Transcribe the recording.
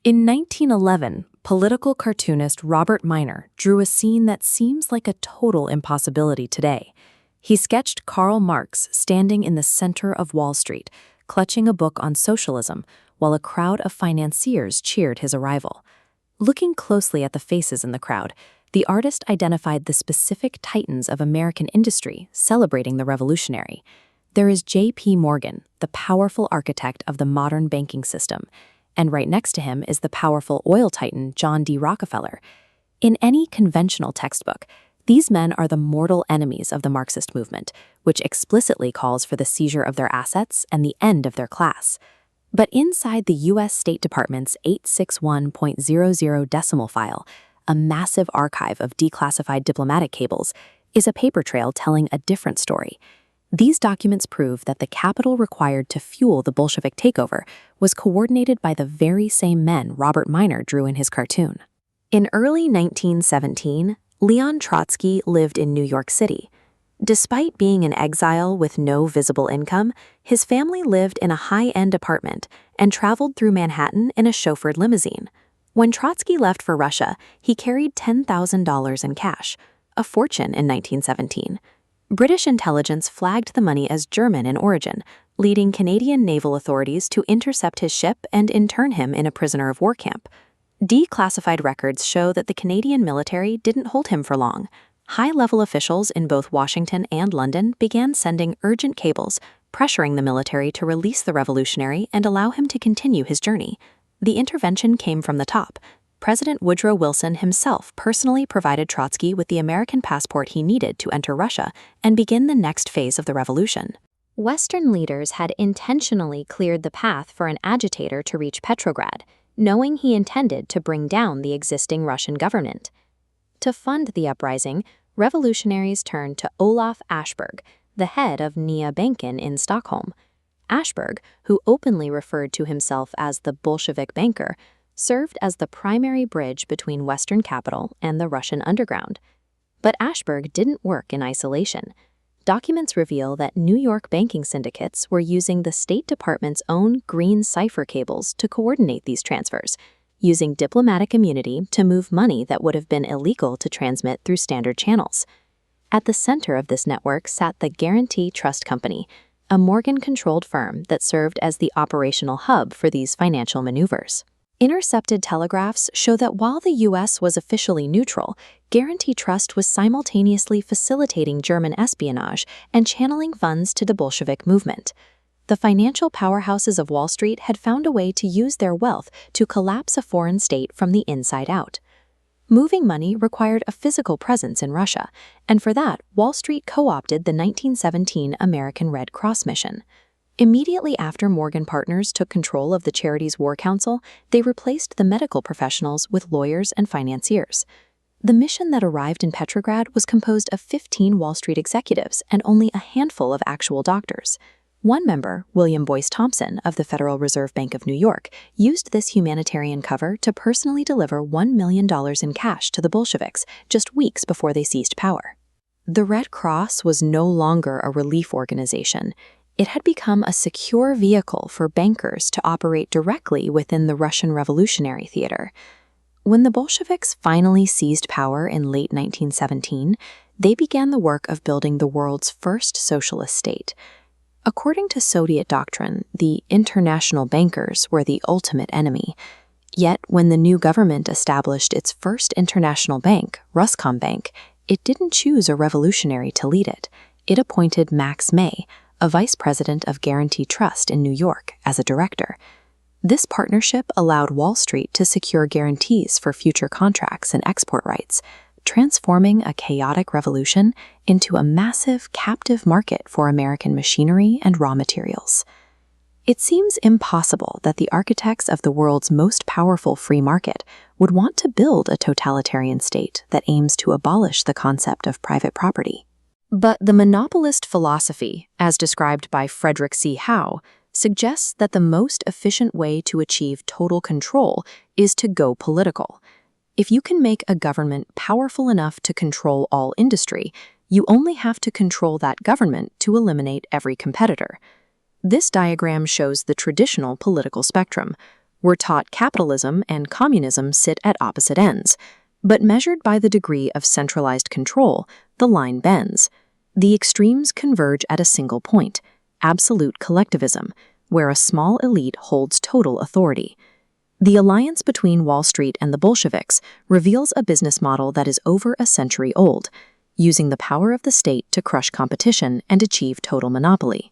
In 1911, political cartoonist Robert Minor drew a scene that seems like a total impossibility today. He sketched Karl Marx standing in the center of Wall Street, clutching a book on socialism, while a crowd of financiers cheered his arrival. Looking closely at the faces in the crowd, the artist identified the specific titans of American industry celebrating the revolutionary. There is J.P. Morgan, the powerful architect of the modern banking system, and right next to him is the powerful oil titan John D. Rockefeller. In any conventional textbook, these men are the mortal enemies of the Marxist movement, which explicitly calls for the seizure of their assets and the end of their class. But inside the U.S. State Department's 861.00 decimal file, a massive archive of declassified diplomatic cables, is a paper trail telling a different story. These documents prove that the capital required to fuel the Bolshevik takeover was coordinated by the very same men Robert Minor drew in his cartoon. In early 1917, Leon Trotsky lived in New York City. Despite being in exile with no visible income, his family lived in a high-end apartment and traveled through Manhattan in a chauffeured limousine. When Trotsky left for Russia, he carried $10,000 in cash, a fortune in 1917. British intelligence flagged the money as German in origin, leading Canadian naval authorities to intercept his ship and intern him in a prisoner of war camp. Declassified records show that the Canadian military didn't hold him for long. High-level officials in both Washington and London began sending urgent cables, pressuring the military to release the revolutionary and allow him to continue his journey. The intervention came from the top. President Woodrow Wilson himself personally provided Trotsky with the American passport he needed to enter Russia and begin the next phase of the revolution. Western leaders had intentionally cleared the path for an agitator to reach Petrograd, knowing he intended to bring down the existing Russian government. To fund the uprising, revolutionaries turned to Olaf Ashberg, the head of Nya Banken in Stockholm. Ashberg, who openly referred to himself as the Bolshevik banker, served as the primary bridge between Western capital and the Russian underground. But Ashberg didn't work in isolation. Documents reveal that New York banking syndicates were using the State Department's own green cipher cables to coordinate these transfers, using diplomatic immunity to move money that would have been illegal to transmit through standard channels. At the center of this network sat the Guarantee Trust Company, a Morgan-controlled firm that served as the operational hub for these financial maneuvers. Intercepted telegraphs show that while the U.S. was officially neutral, Guarantee Trust was simultaneously facilitating German espionage and channeling funds to the Bolshevik movement. The financial powerhouses of Wall Street had found a way to use their wealth to collapse a foreign state from the inside out. Moving money required a physical presence in Russia, and for that, Wall Street co-opted the 1917 American Red Cross mission. Immediately after Morgan Partners took control of the charity's War Council, they replaced the medical professionals with lawyers and financiers. The mission that arrived in Petrograd was composed of 15 Wall Street executives and only a handful of actual doctors. One member, William Boyce Thompson of the Federal Reserve Bank of New York, used this humanitarian cover to personally deliver $1 million in cash to the Bolsheviks just weeks before they seized power. The Red Cross was no longer a relief organization. It had become a secure vehicle for bankers to operate directly within the Russian Revolutionary Theater. When the Bolsheviks finally seized power in late 1917, they began the work of building the world's first socialist state. According to Soviet doctrine, the international bankers were the ultimate enemy. Yet, when the new government established its first international bank, Ruscombank, it didn't choose a revolutionary to lead it. It appointed Max May, a vice president of Guarantee Trust in New York, as a director. This partnership allowed Wall Street to secure guarantees for future contracts and export rights, transforming a chaotic revolution into a massive captive market for American machinery and raw materials. It seems impossible that the architects of the world's most powerful free market would want to build a totalitarian state that aims to abolish the concept of private property. But the monopolist philosophy, as described by Frederick C. Howe, suggests that the most efficient way to achieve total control is to go political. If you can make a government powerful enough to control all industry, you only have to control that government to eliminate every competitor. This diagram shows the traditional political spectrum. We're taught capitalism and communism sit at opposite ends, but measured by the degree of centralized control, the line bends. The extremes converge at a single point: absolute collectivism, where a small elite holds total authority. The alliance between Wall Street and the Bolsheviks reveals a business model that is over a century old, using the power of the state to crush competition and achieve total monopoly.